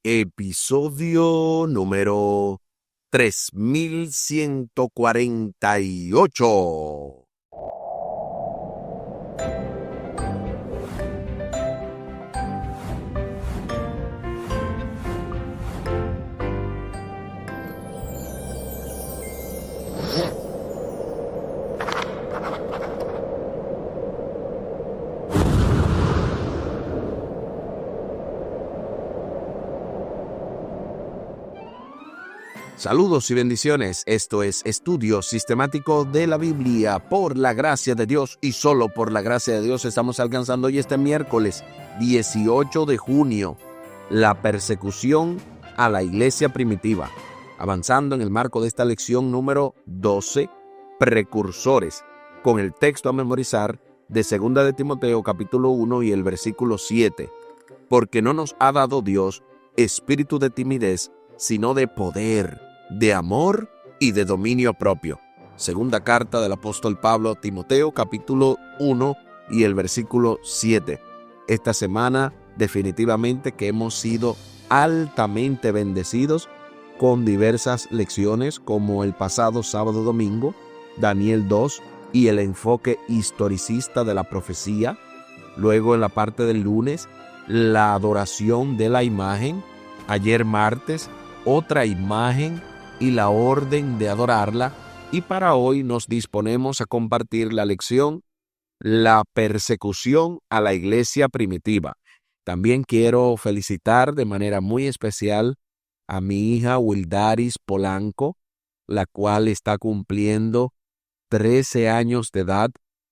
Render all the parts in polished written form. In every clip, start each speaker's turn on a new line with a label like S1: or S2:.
S1: Episodio número 3148. Saludos y bendiciones. Esto es Estudio Sistemático de la Biblia. Por la gracia de Dios y solo por la gracia de Dios estamos alcanzando hoy este miércoles 18 de junio la persecución a la iglesia primitiva. Avanzando en el marco de esta lección número 12, precursores, con el texto a memorizar de 2 de Timoteo capítulo 1 y el versículo 7. Porque no nos ha dado Dios espíritu de timidez, sino de poder, de amor y de dominio propio. Segunda carta del apóstol Pablo a Timoteo, capítulo 1 y el versículo 7. Esta semana definitivamente que hemos sido altamente bendecidos con diversas lecciones como el pasado sábado domingo, Daniel 2 y el enfoque historicista de la profecía. Luego en la parte del lunes, la adoración de la imagen. Ayer martes, otra imagen y la orden de adorarla. Y para hoy nos disponemos a compartir la lección, la persecución a la iglesia primitiva. También quiero felicitar de manera muy especial a mi hija Wildaris Polanco, la cual está cumpliendo 13 años de edad.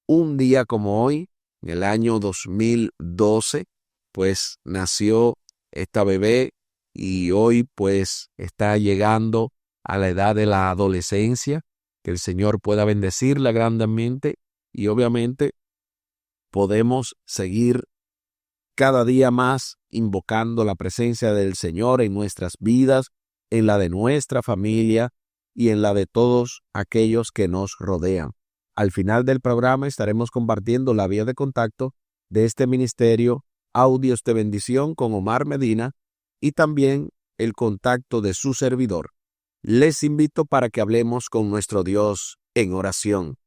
S1: Un día como hoy, en el año 2012, pues nació esta bebé. Y hoy pues está llegando a la edad de la adolescencia, que el Señor pueda bendecirla grandemente y obviamente podemos seguir cada día más invocando la presencia del Señor en nuestras vidas, en la de nuestra familia y en la de todos aquellos que nos rodean. Al final del programa estaremos compartiendo la vía de contacto de este ministerio, Audios de Bendición con Omar Medina, y también el contacto de su servidor. Les invito para que hablemos con nuestro Dios en oración.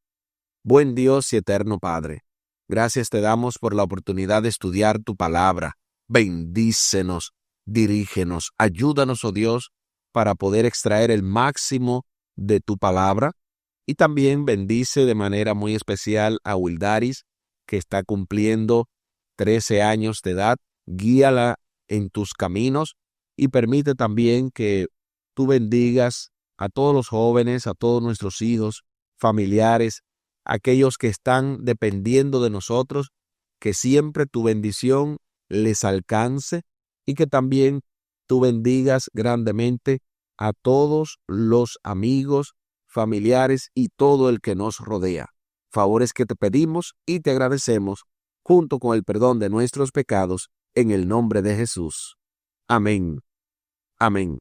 S1: Buen Dios y eterno Padre, gracias te damos por la oportunidad de estudiar tu palabra. Bendícenos, dirígenos, ayúdanos, oh Dios, para poder extraer el máximo de tu palabra. Y también bendice de manera muy especial a Wildaris, que está cumpliendo 13 años de edad. Guíala en tus caminos y permite también que tú bendigas a todos los jóvenes, a todos nuestros hijos, familiares, aquellos que están dependiendo de nosotros, que siempre tu bendición les alcance y que también tú bendigas grandemente a todos los amigos, familiares y todo el que nos rodea. Favores que te pedimos y te agradecemos junto con el perdón de nuestros pecados, en el nombre de Jesús. Amén. Amén.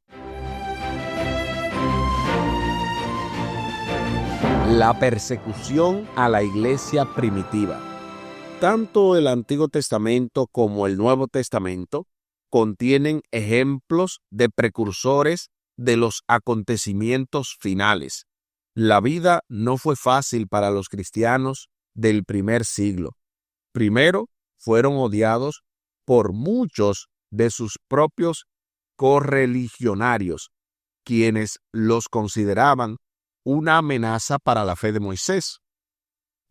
S1: La persecución a la iglesia primitiva. Tanto el Antiguo Testamento como el Nuevo Testamento contienen ejemplos de precursores de los acontecimientos finales. La vida no fue fácil para los cristianos del primer siglo. Primero, fueron odiados por muchos de sus propios correligionarios, quienes los consideraban una amenaza para la fe de Moisés.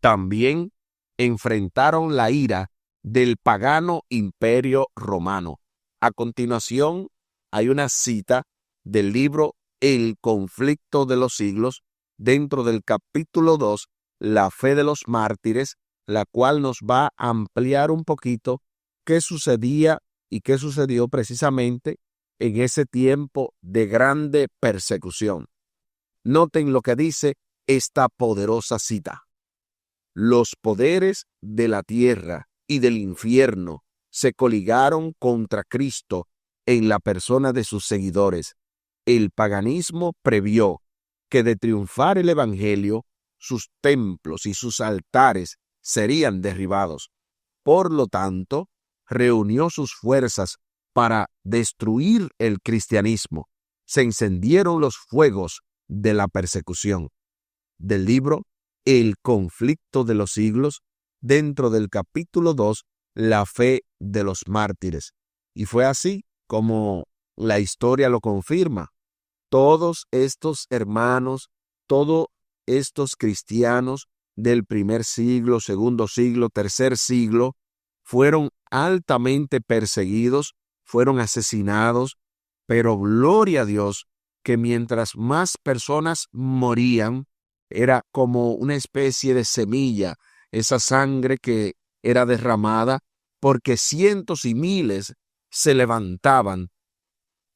S1: También enfrentaron la ira del pagano imperio romano. A continuación, hay una cita del libro El conflicto de los siglos, dentro del capítulo 2, La fe de los mártires, la cual nos va a ampliar un poquito qué sucedía y qué sucedió precisamente en ese tiempo de grande persecución. Noten lo que dice esta poderosa cita. Los poderes de la tierra y del infierno se coligaron contra Cristo en la persona de sus seguidores. El paganismo previó que de triunfar el evangelio, sus templos y sus altares serían derribados. Por lo tanto, reunió sus fuerzas para destruir el cristianismo. Se encendieron los fuegos de la persecución. Del libro El conflicto de los siglos, dentro del capítulo 2, la fe de los mártires. Y fue así como la historia lo confirma. Todos estos hermanos, todos estos cristianos del primer siglo, segundo siglo, tercer siglo, fueron altamente perseguidos, fueron asesinados, pero gloria a Dios que mientras más personas morían, era como una especie de semilla, esa sangre que era derramada, porque cientos y miles se levantaban.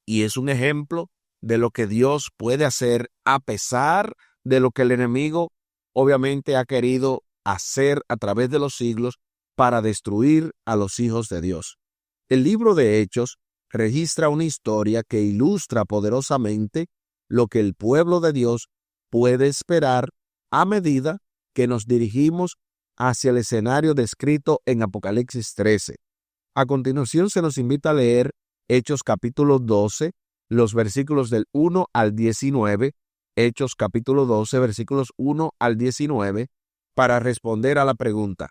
S1: Y es un ejemplo de lo que Dios puede hacer a pesar de lo que el enemigo obviamente ha querido hacer a través de los siglos para destruir a los hijos de Dios. El libro de Hechos registra una historia que ilustra poderosamente lo que el pueblo de Dios puede esperar a medida que nos dirigimos hacia el escenario descrito en Apocalipsis 13. A continuación se nos invita a leer Hechos capítulo 12, los versículos del 1 al 19, Hechos capítulo 12, versículos 1 al 19, para responder a la pregunta: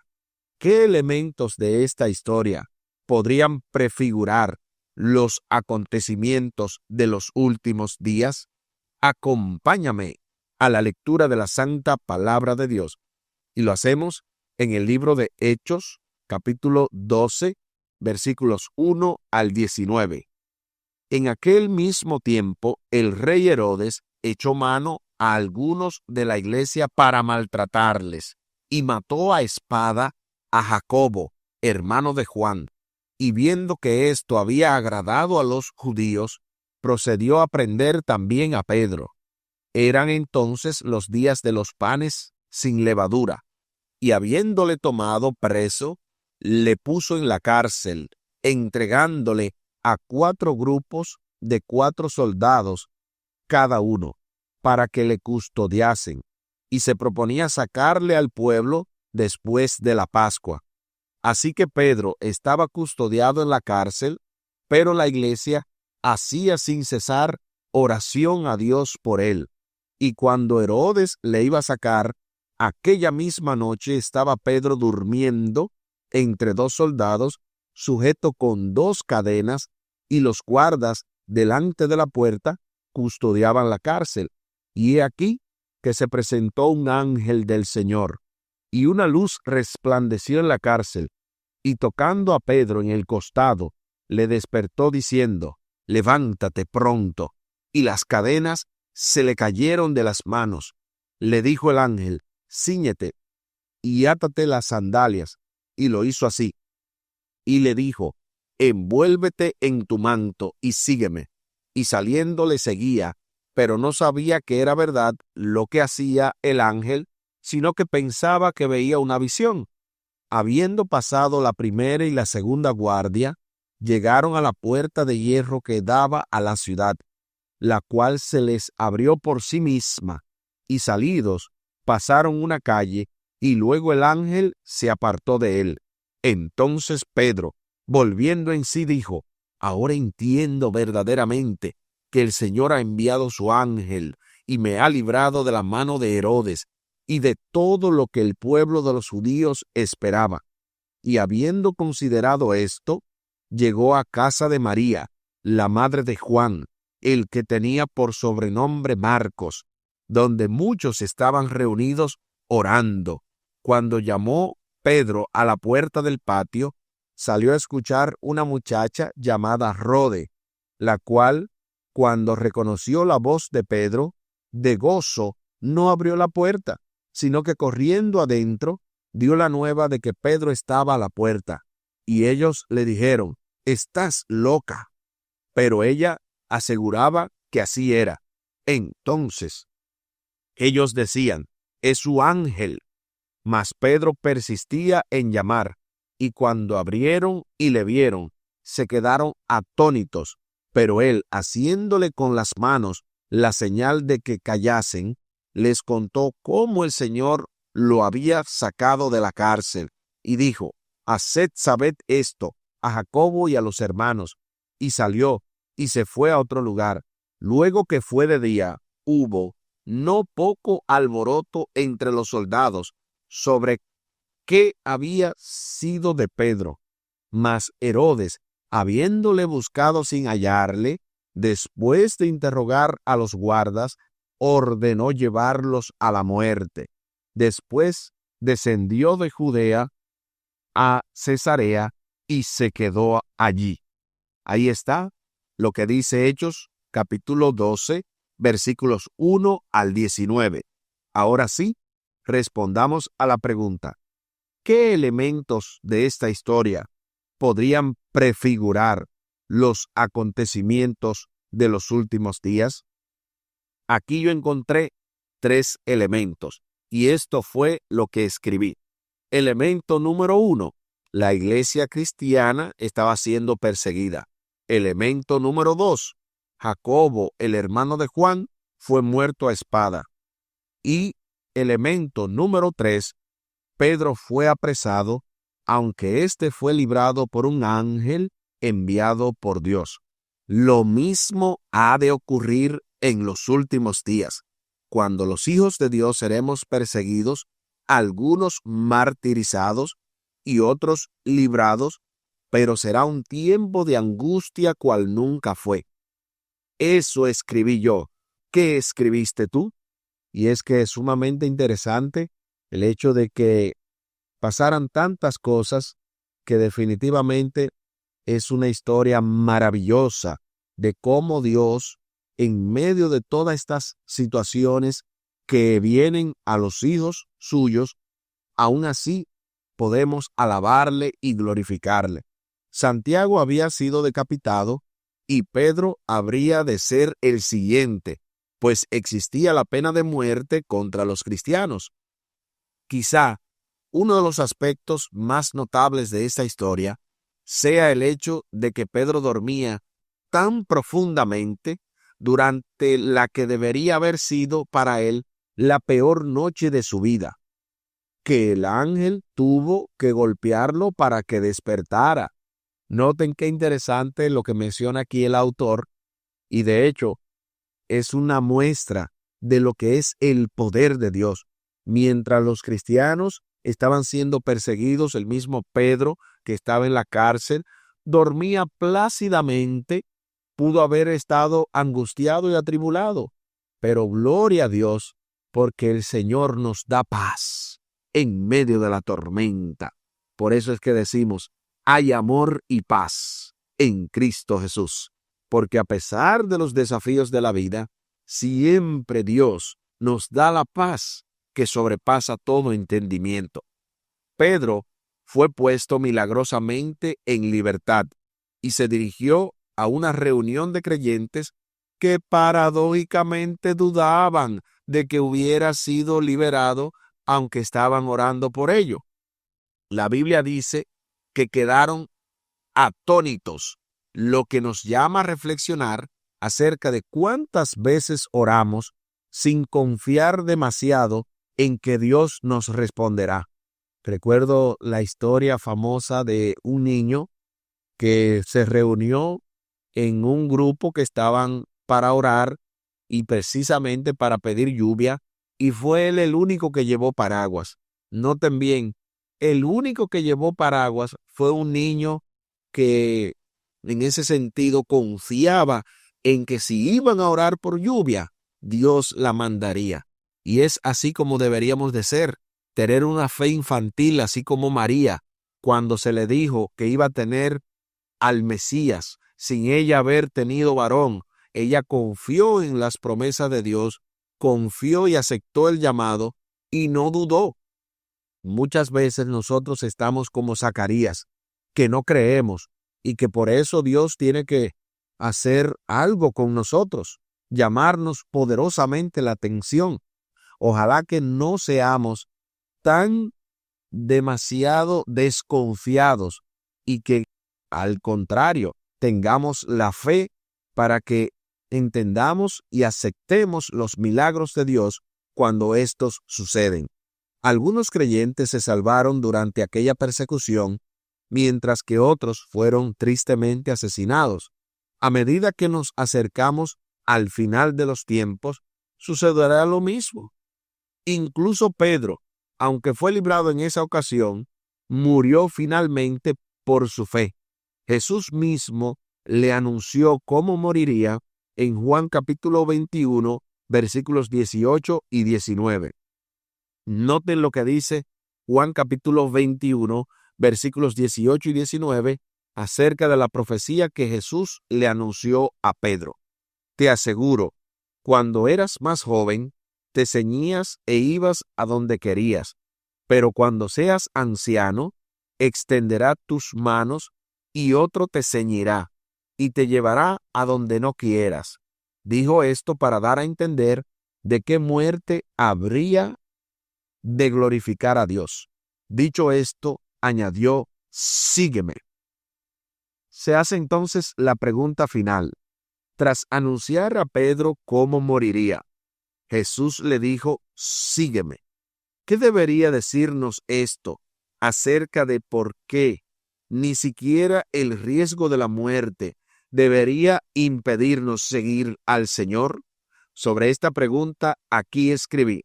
S1: ¿qué elementos de esta historia podrían prefigurar los acontecimientos de los últimos días? Acompáñame a la lectura de la santa palabra de Dios. Y lo hacemos en el libro de Hechos, capítulo 12, versículos 1 al 19. En aquel mismo tiempo, el rey Herodes echó mano a algunos de la iglesia para maltratarles, y mató a espada a Jacobo, hermano de Juan. Y viendo que esto había agradado a los judíos, procedió a prender también a Pedro. Eran entonces los días de los panes sin levadura, y habiéndole tomado preso, le puso en la cárcel, entregándole a 4 grupos de 4 soldados cada uno, para que le custodiasen, y se proponía sacarle al pueblo después de la Pascua. Así que Pedro estaba custodiado en la cárcel, pero la iglesia hacía sin cesar oración a Dios por él. Y cuando Herodes le iba a sacar, aquella misma noche estaba Pedro durmiendo entre 2 soldados, sujeto con 2 cadenas, y los guardas delante de la puerta custodiaban la cárcel. Y he aquí que se presentó un ángel del Señor, y una luz resplandeció en la cárcel, y tocando a Pedro en el costado, le despertó diciendo: levántate pronto. Y las cadenas se le cayeron de las manos. Le dijo el ángel: cíñete y átate las sandalias. Y lo hizo así. Y le dijo: envuélvete en tu manto y sígueme. Y saliendo le seguía, pero no sabía que era verdad lo que hacía el ángel, sino que pensaba que veía una visión. Habiendo pasado la primera y la segunda guardia, llegaron a la puerta de hierro que daba a la ciudad, la cual se les abrió por sí misma, y salidos pasaron una calle, y luego el ángel se apartó de él. Entonces Pedro, volviendo en sí, dijo: ahora entiendo verdaderamente que el Señor ha enviado su ángel y me ha librado de la mano de Herodes y de todo lo que el pueblo de los judíos esperaba. Y habiendo considerado esto, llegó a casa de María, la madre de Juan, el que tenía por sobrenombre Marcos, donde muchos estaban reunidos orando. Cuando llamó Pedro a la puerta del patio, salió a escuchar una muchacha llamada Rode, la cual, cuando reconoció la voz de Pedro, de gozo no abrió la puerta, sino que corriendo adentro, dio la nueva de que Pedro estaba a la puerta. Y ellos le dijeron: estás loca. Pero ella aseguraba que así era. Entonces ellos decían: es su ángel. Mas Pedro persistía en llamar, y cuando abrieron y le vieron, se quedaron atónitos. Pero él, haciéndole con las manos la señal de que callasen, les contó cómo el Señor lo había sacado de la cárcel, y dijo: haced saber esto a Jacobo y a los hermanos. y salió y se fue a otro lugar. Luego que fue de día, hubo no poco alboroto entre los soldados sobre qué había sido de Pedro. Mas Herodes, habiéndole buscado sin hallarle, después de interrogar a los guardas, ordenó llevarlos a la muerte. Después descendió de Judea a Cesarea y se quedó allí. Ahí está lo que dice Hechos, capítulo 12, versículos 1 al 19. Ahora sí, respondamos a la pregunta: ¿qué elementos de esta historia podrían prefigurar los acontecimientos de los últimos días? Aquí yo encontré 3 elementos, y esto fue lo que escribí. Elemento número 1, la iglesia cristiana estaba siendo perseguida. Elemento número 2, Jacobo, el hermano de Juan, fue muerto a espada. Y elemento número 3, Pedro fue apresado, aunque éste fue librado por un ángel enviado por Dios. Lo mismo ha de ocurrir en los últimos días, cuando los hijos de Dios seremos perseguidos, algunos martirizados y otros librados, pero será un tiempo de angustia cual nunca fue. Eso escribí yo. ¿Qué escribiste tú? Y es que es sumamente interesante el hecho de que pasaran tantas cosas, que definitivamente es una historia maravillosa de cómo Dios, en medio de todas estas situaciones que vienen a los hijos suyos, aún así podemos alabarle y glorificarle. Santiago había sido decapitado y Pedro habría de ser el siguiente, pues existía la pena de muerte contra los cristianos. Quizá uno de los aspectos más notables de esta historia sea el hecho de que Pedro dormía tan profundamente durante la que debería haber sido para él la peor noche de su vida, que el ángel tuvo que golpearlo para que despertara. Noten qué interesante lo que menciona aquí el autor, y de hecho es una muestra de lo que es el poder de Dios. Mientras los cristianos estaban siendo perseguidos, el mismo Pedro, que estaba en la cárcel, dormía plácidamente. Pudo haber estado angustiado y atribulado, pero gloria a Dios, porque el Señor nos da paz en medio de la tormenta. Por eso es que decimos, hay amor y paz en Cristo Jesús, porque a pesar de los desafíos de la vida, siempre Dios nos da la paz que sobrepasa todo entendimiento. Pedro fue puesto milagrosamente en libertad y se dirigió a una reunión de creyentes que paradójicamente dudaban de que hubiera sido liberado, aunque estaban orando por ello. La Biblia dice que quedaron atónitos, lo que nos llama a reflexionar acerca de cuántas veces oramos sin confiar demasiado en que Dios nos responderá. Recuerdo la historia famosa de un niño que se reunió en un grupo que estaban para orar y precisamente para pedir lluvia, y fue él el único que llevó paraguas. Noten bien, el único que llevó paraguas fue un niño que en ese sentido confiaba en que si iban a orar por lluvia, Dios la mandaría. Y es así como deberíamos de ser, tener una fe infantil, así como María, cuando se le dijo que iba a tener al Mesías, sin ella haber tenido varón. Ella confió en las promesas de Dios, confió y aceptó el llamado y no dudó. Muchas veces nosotros estamos como Zacarías, que no creemos y que por eso Dios tiene que hacer algo con nosotros, llamarnos poderosamente la atención. Ojalá que no seamos tan demasiado desconfiados y que, al contrario, tengamos la fe para que entendamos y aceptemos los milagros de Dios cuando estos suceden. Algunos creyentes se salvaron durante aquella persecución, mientras que otros fueron tristemente asesinados. A medida que nos acercamos al final de los tiempos, sucederá lo mismo. Incluso Pedro, aunque fue librado en esa ocasión, murió finalmente por su fe. Jesús mismo le anunció cómo moriría en Juan capítulo 21, versículos 18 y 19. Noten lo que dice Juan capítulo 21, versículos 18 y 19, acerca de la profecía que Jesús le anunció a Pedro. Te aseguro, cuando eras más joven, te ceñías e ibas a donde querías, pero cuando seas anciano, extenderá tus manos y otro te ceñirá y te llevará a donde no quieras. Dijo esto para dar a entender de qué muerte habría de glorificar a Dios. Dicho esto, añadió, sígueme. Se hace entonces la pregunta final. Tras anunciar a Pedro cómo moriría, Jesús le dijo, sígueme. ¿Qué debería decirnos esto acerca de por qué ni siquiera el riesgo de la muerte debería impedirnos seguir al Señor? Sobre esta pregunta aquí escribí.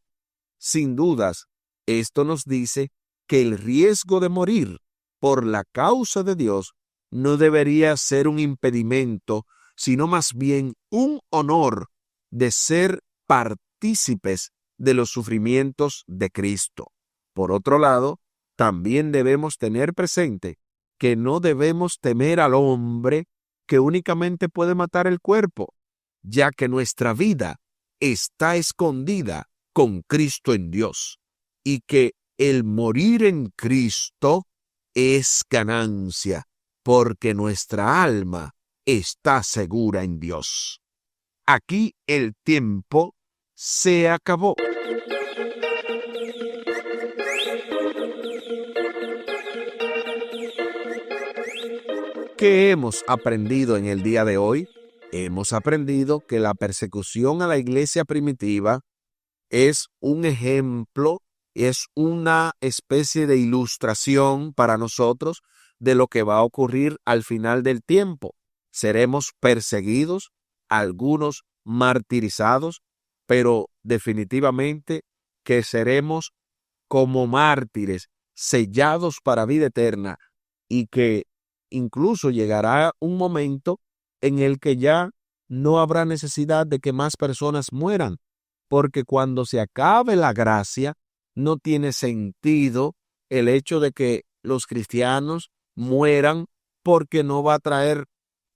S1: Sin dudas, esto nos dice que el riesgo de morir por la causa de Dios no debería ser un impedimento, sino más bien un honor de ser partícipes de los sufrimientos de Cristo. Por otro lado, también debemos tener presente que no debemos temer al hombre que únicamente puede matar el cuerpo, ya que nuestra vida está escondida con Cristo en Dios, y que el morir en Cristo es ganancia, porque nuestra alma está segura en Dios. Aquí el tiempo se acabó. ¿Qué hemos aprendido en el día de hoy? Hemos aprendido que la persecución a la iglesia primitiva es un ejemplo, es una especie de ilustración para nosotros de lo que va a ocurrir al final del tiempo. Seremos perseguidos, algunos martirizados, pero definitivamente que seremos como mártires, sellados para vida eterna, y que incluso llegará un momento en el que ya no habrá necesidad de que más personas mueran, porque cuando se acabe la gracia, no tiene sentido el hecho de que los cristianos mueran, porque no va a traer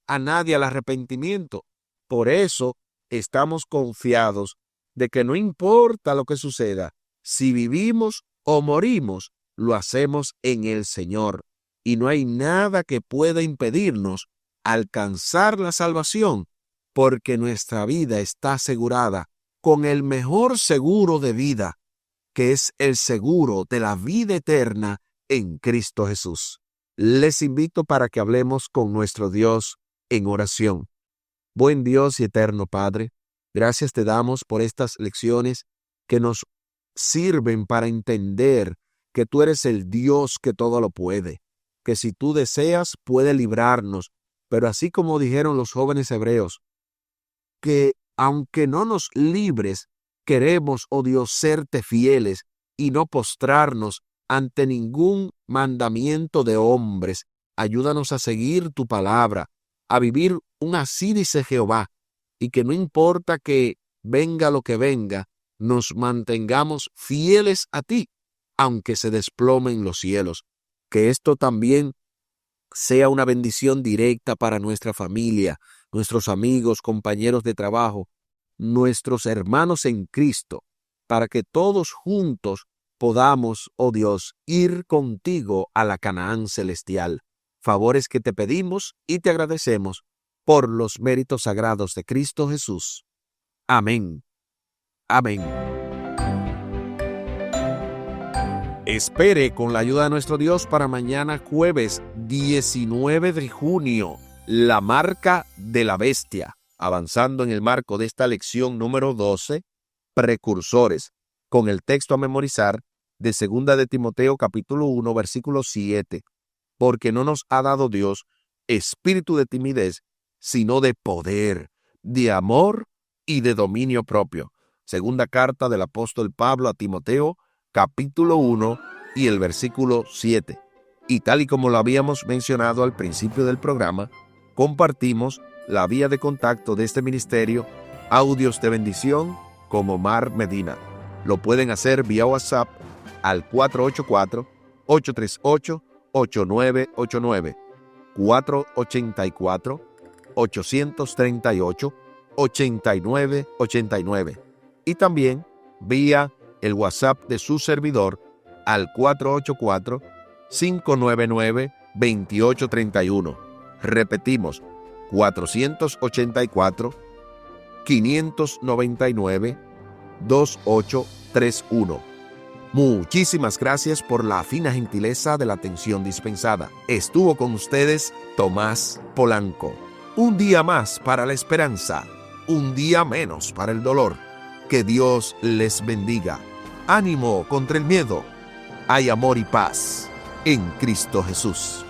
S1: a nadie al arrepentimiento. Por eso estamos confiados de que no importa lo que suceda, si vivimos o morimos, lo hacemos en el Señor, y no hay nada que pueda impedirnos alcanzar la salvación, porque nuestra vida está asegurada con el mejor seguro de vida, que es el seguro de la vida eterna en Cristo Jesús. Les invito para que hablemos con nuestro Dios en oración. Buen Dios y eterno Padre, gracias te damos por estas lecciones que nos sirven para entender que tú eres el Dios que todo lo puede, que si tú deseas puede librarnos, pero así como dijeron los jóvenes hebreos, que aunque no nos libres, queremos, oh Dios, serte fieles y no postrarnos ante ningún mandamiento de hombres. Ayúdanos a seguir tu palabra, a vivir un así dice Jehová, y que no importa que venga lo que venga, nos mantengamos fieles a ti, aunque se desplomen los cielos. Que esto también sea una bendición directa para nuestra familia, nuestros amigos, compañeros de trabajo, nuestros hermanos en Cristo, para que todos juntos podamos, oh Dios, ir contigo a la Canaán celestial. Favores que te pedimos y te agradecemos por los méritos sagrados de Cristo Jesús. Amén. Amén. Espere con la ayuda de nuestro Dios para mañana jueves 19 de junio, la marca de la bestia, avanzando en el marco de esta lección número 12, precursores, con el texto a memorizar de 2 de Timoteo capítulo 1, versículo 7, porque no nos ha dado Dios espíritu de timidez, sino de poder, de amor y de dominio propio. Segunda carta del apóstol Pablo a Timoteo, capítulo 1 y el versículo 7. Y tal y como lo habíamos mencionado al principio del programa, compartimos la vía de contacto de este ministerio, Audios de Bendición, con Omar Medina. Lo pueden hacer vía WhatsApp al 484-838-8989, 484-838-8989, y también vía el WhatsApp de su servidor al 484-599-2831. Repetimos, 484-599-2831. Muchísimas gracias por la fina gentileza de la atención dispensada. Estuvo con ustedes Tomás Polanco. Un día más para la esperanza, un día menos para el dolor. Que Dios les bendiga. Ánimo contra el miedo. Hay amor y paz en Cristo Jesús.